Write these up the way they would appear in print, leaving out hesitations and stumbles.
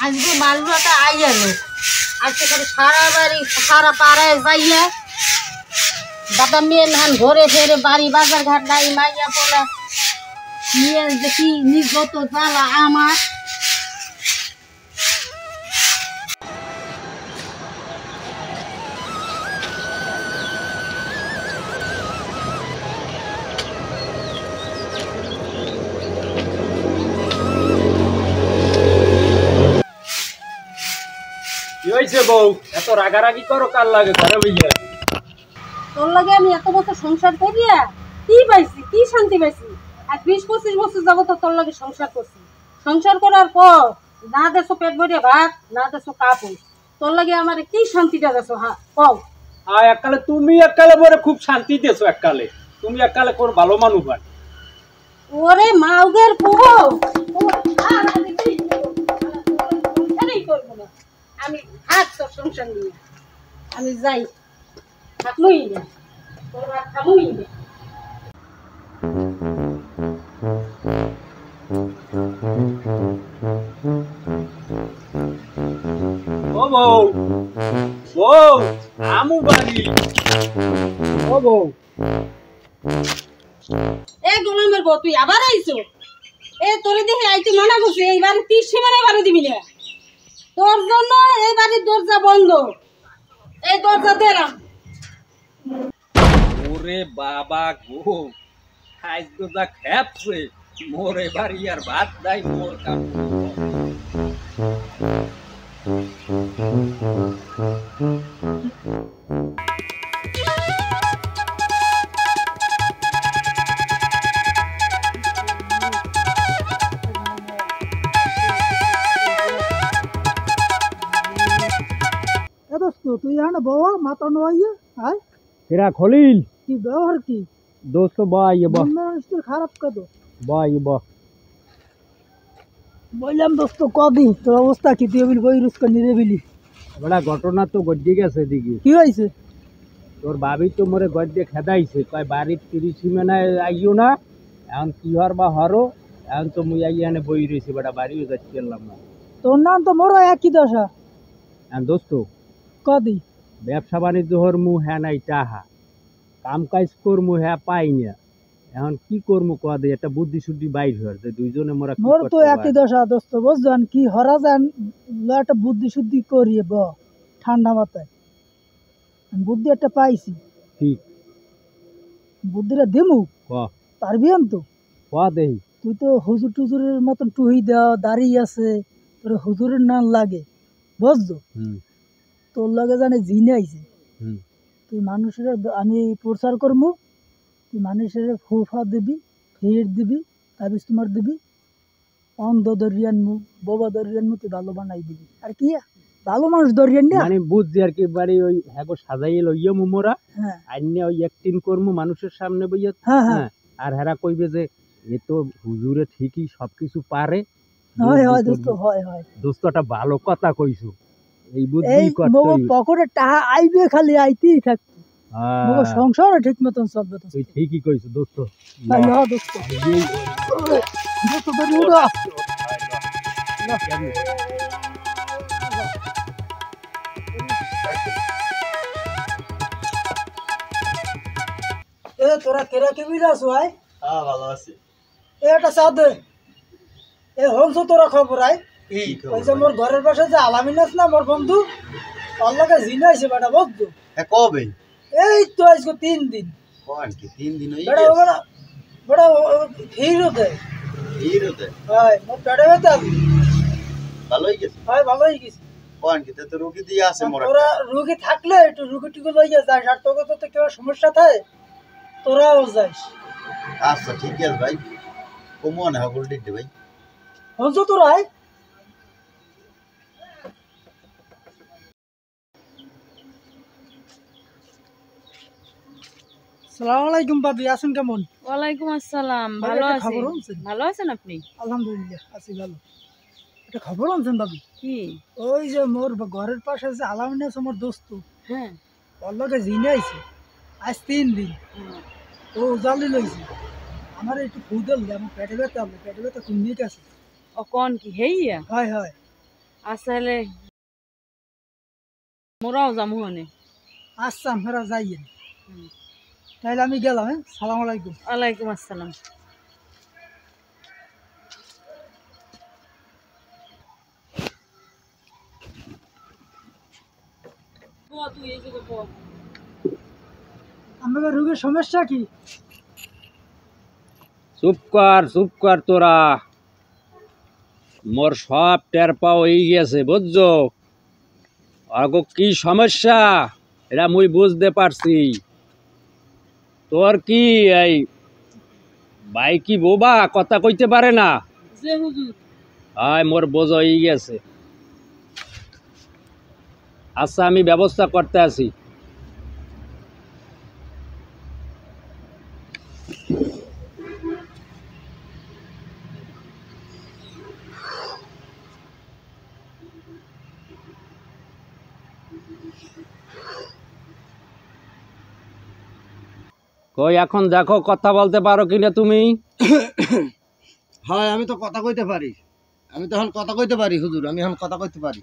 আজকে বালুটা আইয়া লোক আজকে করে সারা বাড়ি সারা পাড়ায় যাইয়া দাদা মেয়ে ধান ঘরে ফেরে বাড়ি বাজার ঘাট নাই মাইয়া পোলা নিয়ে দেখি নিগত জ্বালা আমার বউ এত রাগারাগি করো কার লাগে ঘরে বইয়া তোর লাগে আমি এত বছর সংসার করিয়া কি পাইছি কি শান্তি পাইছি আর 20-25 বছর যাবো তো তোর লাগে সংসার করছি সংসার করার পর না দেশো পেট ভরিয়া ভাত না দেশো কাপড় তোর লাগে আমার কি শান্তিটা দেশো হ্যাঁ কও এককালে তুমি এককালে বলে খুব শান্তি দেছো এককালে তুমি এককালে কোন ভালো মানুষ হয় ওরে মাউগের পুরো আমি হাত তোর সংসার নিয়ে আমি যাই থাকমই না তোর ভাত খামই না ও বউ বউ আমু বাড়ি ও বউ এ গোলামের বউ তুই আবার আইছো এ তোরে দেখে আইতে মানা করছে এই বাড়ি 30 সীমানে বাড়ি দিবি না তোর জন্য এই বাড়ির দরজা বন্ধ এই দরজা দেরাম ওরে বাবা গো আজ তো যা খেপছে মোরে বাড়ি আর ভাত নাই মোর কাম তুই আনে বাবা মাথা নোয়াইয়ে হ্যাঁ तेरा खलील কি ব্যবহার কি दोस्तों बा ये बा খারাপ কত बा ये बा বললাম দোস্ত কদি তোর অবস্থা কি তুই বলি বই রুস্কা নিরে বিলি बड़ा घटना तो गड्डी गেছে দিকে কি হইছে তোর ভাবি তো মোরে গड्डे খেদাইছে কয় বাড়ি 30 সীমানা আইও না এখন কি হর বা হরো এখন তো মুই আইয়ানে বই রইছি বড় বাড়িও যাচ্ছিলাম না তোর নাম তো মোরও একই দশা এখন দোস্ত কদি ব্যবসা বাণিজ্য হর মু হ্যাঁ নাই টাহা কাম কাজ করমু হ্যাঁ পাই না এখন কি করমু কদে একটা বুদ্ধি শুদ্ধি বাইর হর যে দুইজনে মোরা কি মোর তো করতে একই দশা দোস্ত বুঝছেন কি হরা যান একটা বুদ্ধি শুদ্ধি করিয়ে ব ঠান্ডা মাথায় আমি বুদ্ধি একটা পাইছি ঠিক বুদ্ধিটা দিমু ক পারবি তো ক দেই তুই তো হুজুর টুজুরের মতন টুহি দেওয়া দাঁড়িয়ে আছে তোর হুজুরের নাম লাগে বুঝছো তোর লগে জানে জিনে আইছে তুই মানুষের আমি প্রচার করবো তুই মানুষের ফুফা দিবি ফের দিবি তাবিজ তোমার দিবি অন্ধ দরিয়ান মু বাবা দরিয়ান মু তুই ভালো বানাই দিবি আর কি ভালো মানুষ দরিয়ান না মানে বুঝছি আর কি বাড়ি ওই হ্যাগো সাজাইয়ে লইয়া মু মোরা হ্যাঁ আইনে ওই একটিন করমু মানুষের সামনে বইয়া হ্যাঁ হ্যাঁ আর হেরা কইবে যে এ তো হুজুরে ঠিকই সবকিছু পারে হয় হয় দোস্ত হয় হয় দোস্তটা ভালো কথা কইছো এই বুদ্ধি এই করতে মোগো পকেটে টাকা আইবে খালি আইতেই থাকতো মোগো সংসারও ঠিক মতন চলবে তো তুই ঠিকই কইছো দোস্ত তাই না দোস্ত দোস্ত বেরি উড়া এ তোরা কেরা কে বিরাস ভাই হ্যাঁ ভালো আছি এটা সাদে এ হংস তোরা খবর আই ওই যে মোর ঘরের পাশে যে আলামিন আছে না মোর বন্ধু ওর লগে জিনা আইছে বেটা বুঝছো কবে এই তো আজকে 3 দিন কোন কি 3 দিন হই বেটা বেটা বেটা হিরো দে হয় মোর পেটে ব্যথা ভালো হই গেছে হয় ভালো হই গেছে কোন কি তো রোগী দিয়ে আছে মোরা তোরা রোগী থাকলে একটু রোগীটুকু লইয়া যাস আর তোকে তো কেউ সমস্যা থাকে তোরাও যাস আচ্ছা ঠিক আছে ভাই কমন হগল দিতে ভাই হংস তোরা আয় আসসালামু আলাইকুম ভাবি আছেন কেমন ওয়ালাইকুম আসসালাম ভালো ভালো আছি। খবর আছি আছেন? ভালো আছেন আপনি আলহামদুলিল্লাহ আছি ভালো একটা খবর আনছেন ভাবি কি ওই যে মোর ঘরের পাশে যে আলামিন আছে আমার দোস্ত হ্যাঁ ওর লগে জিনে আইছে আজ 3 দিন ও জালি লইছে আমার একটু ফুদল আমার পেটে ব্যথা কমে গেছে ও কোন কি হেইয়া হয় হয় আসলে মোরাও যাবো মানে। আচ্ছা আপনারা যাইয়েন, তাহলে আমি গেলাম। হ্যাঁ, সালাম আলাইকুম। ওয়ালাইকুম আসসালাম। তুই এই যুগে বল, আপনাদের রোগের সমস্যা কি? চুপ কর তোরা, মোর সব টের পাওয়া হয়ে গেছে বুঝছো। আগো কি সমস্যা এটা মুই বুঝতে পারছি। তোর কি এই ভাই কি বোবা, কথা কইতে পারে না? যে হুজুর আয় মোর বোঝ হয়ে গেছে। আচ্ছা আমি ব্যবস্থা করতে আছি। কই এখন দেখো কথা বলতে পারো কিনা তুমি? হয় আমি তো কথা কইতে পারি, আমি তো এখন কথা কইতে পারি হুজুর, আমি এখন কথা কইতে পারি।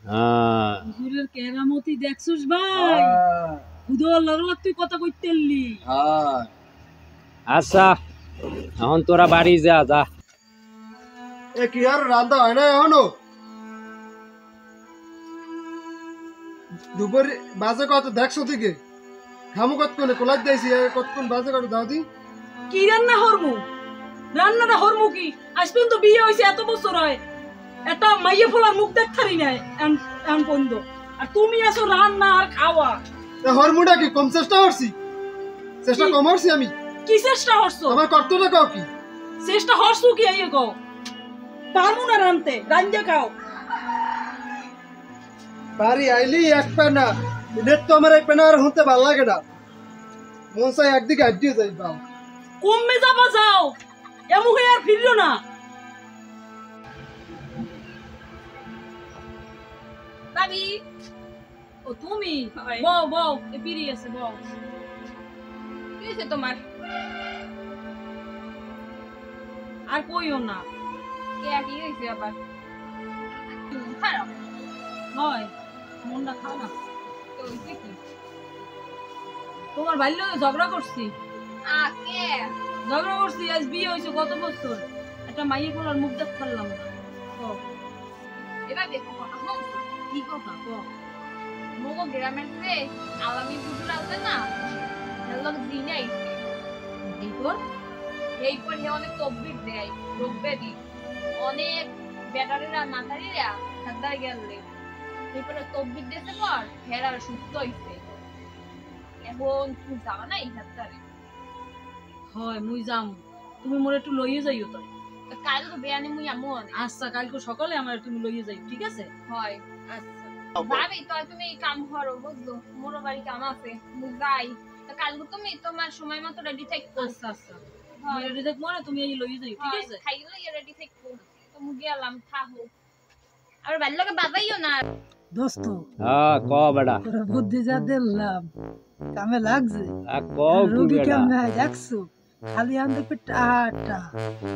হ্যাঁ হুজুরের কেরামতি দেখছস ভাই? হুদুর লাগলা তুই কথা কইতেলি। হ্যাঁ আচ্ছা এখন তোরা বাড়ি যা যা। এ কি আর রান্না হয় না এখনো? দুপুর বাজে কত দেখছো দিকে? খামু কতক্ষণে কোলার দিয়েছি, কতক্ষণ বাজে কত দাও দি। কি রান্না হরমু? রান্নাটা হরমু কি? আজ পর্যন্ত বিয়ে হয়েছে এত বছর হয়, একটা মাইয়ে ফোলার মুখ দেখতারি নাই এমন পর্যন্ত। আর তুমি আসো রান্না আর খাওয়া। হরমুটা কি কম চেষ্টা করছি? চেষ্টা কম করছি আমি? কি চেষ্টা হরছো? আমার কর্তব্য কাও কি? চেষ্টা হরছো কি আইয়ে গো? পারমু না রানতে, রান্না খাও। বাড়ি আইলি এক পেনা, নেট তো আমার এক পেনা আর হতে ভালো লাগে না। মন চাই একদিকে আড্ডিয়ে যাই বাও। কমে যাবা যাও, এমন হয়ে আর ফিরলো না। দাদি ও তুমি বউ বউ এ বিড়ি আছে বউ। কি হয়েছে তোমার? আর কইও না। কে কি হয়েছে আবার? খারাপ হয়, মনটা খারাপ। তো হইছে কি? তোমার ভাইয়ের লগে ঝগড়া করছি। কে ঝগড়া করছি? আজ বিয়ে হয়েছে কত বছর, একটা মাইয়ে ফোলার মুখ দেখ ফেললাম না। এবার দেখো কথা বলছো কি কথা ক? মগো গ্রামের যে আলামি বুজুর আছে না, লোক দিনে আইছে এরপর এই পর হে অনেক তকবির দেয়, রোগ ব্যাধি অনেক ব্যাটারিরা মাথারিরা হাতদার গেলে এরপরে তকবির দিতে পর হেরা সুস্থ হইছে। এখন তুমি যাবা না এই হাতদারে? হয় মুই যাম, তুমি মোরে একটু লইয়ে যাইও তো। কাল তো বেয়ানি মুই আমু অনেক। আচ্ছা কালকে সকালে আমার তুমি লইয়ে যাই, ঠিক আছে? হয় আচ্ছা ভাবি তো তুমি এই কাম করো বুঝলো, মোর বাড়ি কাম আছে মুই যাই। তো কালকে তুমি তোমার সময় মতো রেডি থাকো। আচ্ছা আচ্ছা তুমি রেডি থাকবো না, তুমি এই লইয়ে যাই, ঠিক আছে? খাইলো রেডি থাকো। তো মুই গেলাম থাকো, আর বাড়ির লোকে বাজাইও না। দোস্ত হ্যাঁ ক বেড়া, তোরা বুদ্ধি যা দিলাম কামে লাগছে। ক রোগী বেড়া, কেমনে হয় দেখছো? খালি আন দেখবে টাটা।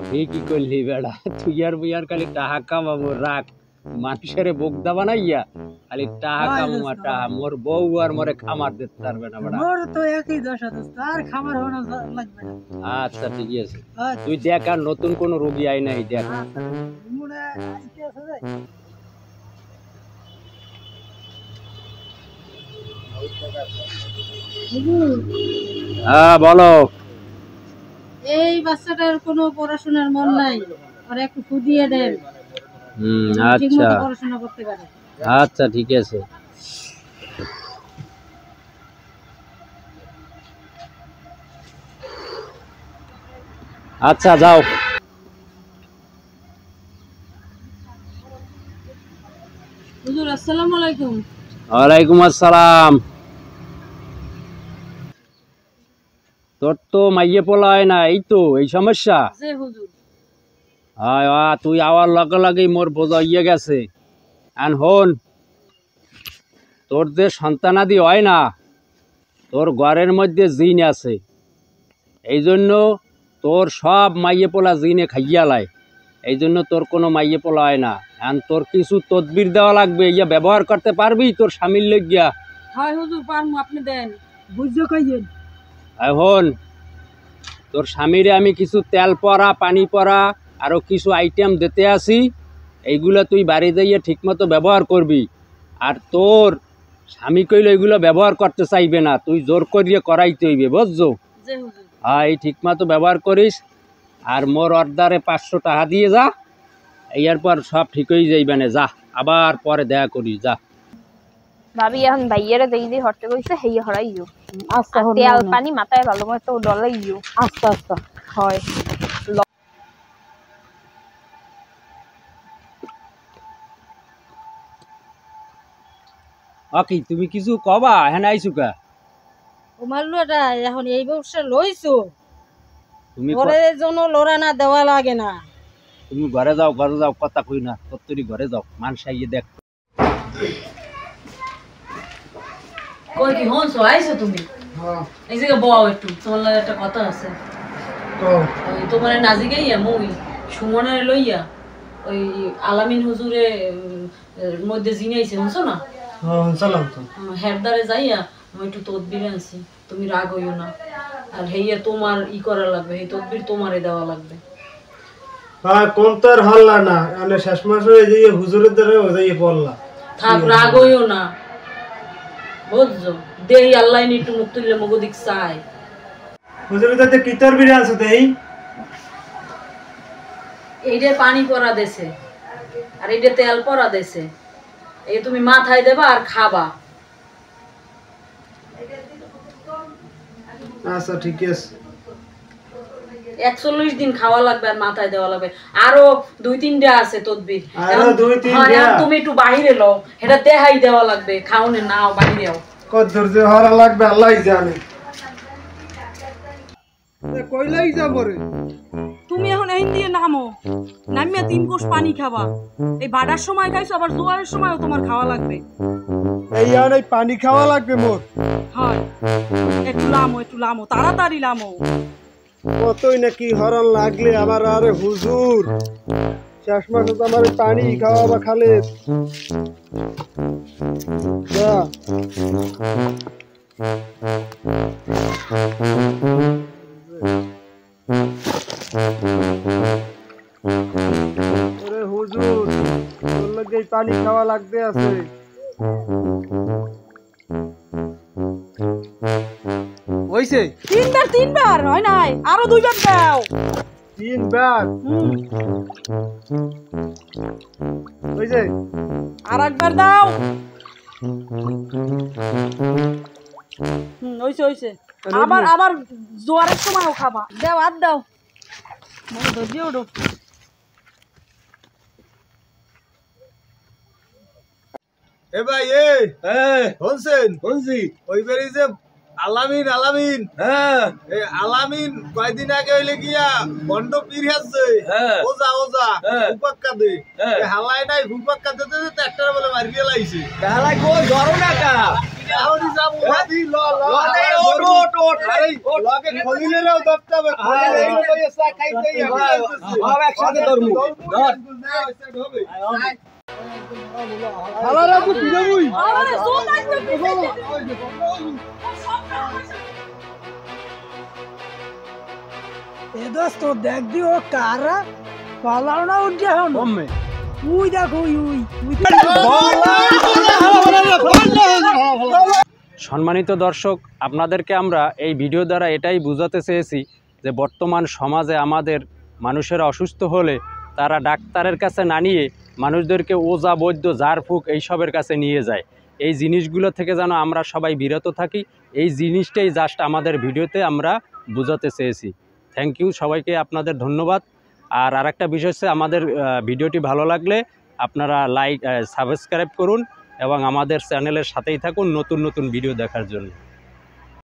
ঠিকই করলি বেড়া, তুই আর বুই আর খালি টাহা কামাবো রাখ, মানুষের বোগদা বানাইয়া খালি টাহা কামাবো টাহা। মোর বউ আর মোরে খামার দিতে পারবে না বেড়া। মোর তো একই দশা দোস্ত, আর খাবার হওয়া লাগবে না। আচ্ছা ঠিক আছে, আচ্ছা, তুই দেখ আর নতুন কোন রোগী আই নাই দেখ। মনে আইতে আছে রে। হ্যাঁ বলো। এই বাচ্চাটার কোনো পড়াশোনার মন নাই, আর একটু ফুদিয়ে দেন, ঠিক আচ্ছা মতো পড়াশোনা করতে পারে। আচ্ছা ঠিক আছে। আচ্ছা যাও। হুজুর আসসালামু আলাইকুম। ওয়ালাইকুম আসসালাম। তোর তো মাইয়ে পোলা হয় না, এই তো এই সমস্যা। যে হুজুর হয় তুই আওয়ার লগে লগেই মোর বোঝা ইয়ে গেছে। আন হন, তোর যে সন্তানাদি হয় না, তোর ঘরের মধ্যে জিন আছে, এই জন্য তোর সব মাইয়ে পোলা জিনে খাইয়া লাই। এই জন্য তোর কোনো মাইয়ে পোলা হয় না। এখন তোর কিছু তদবির দেওয়া লাগবে, ইয়া ব্যবহার করতে পারবি তোর স্বামীর লইগিয়া? হয় হুজুর পারমু, আপনি দেন। বুঝছো কইছেন? এখন তোর স্বামীরে আমি কিছু তেল পরা, পানি পরা, আরও কিছু আইটেম দিতে আসি, এইগুলো তুই বাড়ি যাইয়ে ঠিকমতো ব্যবহার করবি। আর তোর স্বামী কইলে এগুলো ব্যবহার করতে চাইবে না, তুই জোর করিয়ে করাইতে হইবে, বুঝছো? যে হুজুর। হ্যাঁ, এই ঠিকমতো ব্যবহার করিস। আর মোর অর্ডারে 500 টাকা দিয়ে যা, এরপর সব ঠিক হয়ে যাইবে না। যা, আবার পরে দেখা করিস, যা। ভাবি এখন ভাইয়ারে দেই দিয়ে হরতে কইছে হেই হরাইও। আচ্ছা আর তেল পানি মাথায় ভালো মতো ডলাইও। আচ্ছা আচ্ছা। হয় কি তুমি কিছু কবা? হ্যাঁ আইসুকা ও মাল্লুটা এখন এই ব্যবসা লইছো, তুমি ঘরের জন্য লড়া না দেওয়া লাগে না। তুমি ঘরে যাও, ঘরে যাও, কথা কই না, কত্তরি ঘরে যাও, মানুষ আইয়ে দেখ। কই কি হনছো আইছো তুমি? হ্যাঁ এই যে বউ একটু তোমার লাগে একটা কথা আছে। কও। ওই তোমার নাজি গাইয়া মুই সুমনের লইয়া ওই আলামিন হুজুরে মধ্যে জিনাইছে শুনছো না? হ্যাঁ চালাম তো। হেরদারে যাইয়া আমি একটু তদবির আনছি, তুমি রাগ হইও না। আর হেইয়া তোমার ই করা লাগবে, এই তদবির তোমারে দেওয়া লাগবে। হ্যাঁ কোন তার হল্লা না, মানে শেষ মাসে এই যে হুজুরের দ্বারা ও যাইয়ে পড়লা। থাক, রাগ হইও না, বুঝছো? দেহি আল্লাহ একটু মুখ তুললে মগো দিক চাই। হুজুরের তাতে কি তোর বিরে আনছো দেই? এইটা পানি পরা দেছে আর এইটা তেল পরা দেছে, এই তুমি মাথায় দেবা আর খাবা। আচ্ছা ঠিক আছে। 41 দিন খাওয়া লাগবে আর মাথায় দেওয়া লাগবে। আরো 2-3টা আছে তদবির। আরো 2-3টা? হ্যাঁ, এখন তুমি একটু বাহিরে লও, এটা দেখাই দেওয়া লাগবে, খাওনে নাও বাহিরেও। কত ধৈর্য হারা লাগবে আল্লাহই জানে। কইলাই যাব রে। তুমি এখন এই দিয়ে নামো, নামিয়া 3 কোষ পানি খাবা। এই ভাড়ার সময় খাইছো, আবার জোয়ারের সময়ও তোমার খাওয়া লাগবে। এই এই পানি খাওয়া লাগবে মোর। হয়, একটু লামো, তাড়াতাড়ি লামো। কতই নাকি হরণ লাগলে আমার আরে হুজুর শেষ মাসে তো আমার পানি খাওয়াবা খালে। যা ওরে হুজুর তোর লাগে পানি খাওয়া লাগবে আছে। হইছে 3বার হয় নাই, আরো 2বার দাও। 3 বার হইছে, আর একবার দাও। হইছে। আবার জোয়ারের সময়ও খাবা। দাও, আর দাও, মনে ধৈর্য ওঠো। এ ভাই হোসেন হনছি ওই বেরি যে আলামিন হ্যাঁ এই আলামিন কয়দিন আগে হইলে গিয়া বন্ড পীর আছে ওজা ফুপাক্কা দে হালাই নাই ফুপাক্কা দিতে দিতে একটা বলে মারিয়ে লাইছে হালাই কই ধরো না কা আউরি যাব হাদি ল ওট আরে লগে খলিলেরও দপ্তাবে খলিল এই কই এসা খাইতেই আমি একসাথে ধরমু ধর হবে হালা রাখু পিরাবুই আরে জোর লাগবে। এ দোস্ত দেখ দি ও কারা পালাও না উঠে এখন উই দেখো উই সম্মানিত দর্শক, আপনাদেরকে আমরা এই ভিডিও দ্বারা এটাই বোঝাতে চেয়েছি যে বর্তমান সমাজে আমাদের মানুষেরা অসুস্থ হলে তারা ডাক্তারের কাছে না নিয়ে মানুষদেরকে ওজা বৈদ্য ঝাড়ফুঁক এইসবের কাছে নিয়ে যায়। এই জিনিসগুলো থেকে যেন আমরা সবাই বিরত থাকি, এই জিনিসটাই জাস্ট আমাদের ভিডিওতে আমরা বোঝাতে চেয়েছি। থ্যাংক ইউ সবাইকে, আপনাদের ধন্যবাদ। আর আরেকটা বিষয় হচ্ছে, আমাদের ভিডিওটি ভালো লাগলে আপনারা লাইক সাবস্ক্রাইব করুন এবং আমাদের চ্যানেলের সাথেই থাকুন নতুন নতুন ভিডিও দেখার জন্য।